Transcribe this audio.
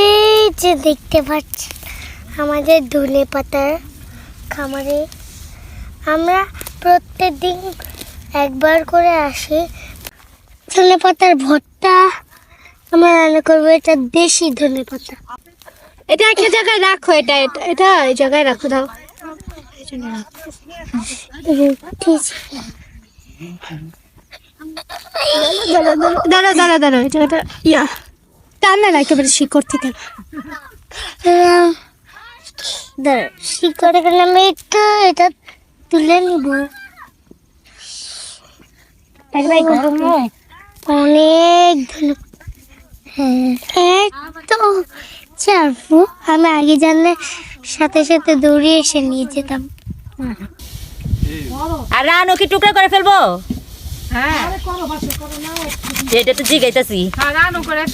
এই যে দেখতে পাচ্ছি আমাদের ধনেপাতার খামারে আমরা প্রত্যেকদিন একবার করে আসি। ধনেপাতার ভর্তা আমরা রান্না করবো। এটা দেশি ধনেপাতা। এটা একটা জায়গায় রাখো, এটা এটা এটা এই জায়গায় রাখো দাও। দাঁড়া দাঁড়া দাঁড়া, এই জায়গাটা ইয়া টানলে না একেবারে শিকড় থেকে। শিকড়ে গেলে আমি একটু এটা তুলে নিব। অনেক তো চাপু আমি আগে জানলে সাথে সাথে দৌড়িয়ে এসে নিয়ে যেতাম। আর রানু কি টুকরা করে ফেলবো? হ্যাঁ, এটা তো জিগাইতাছি।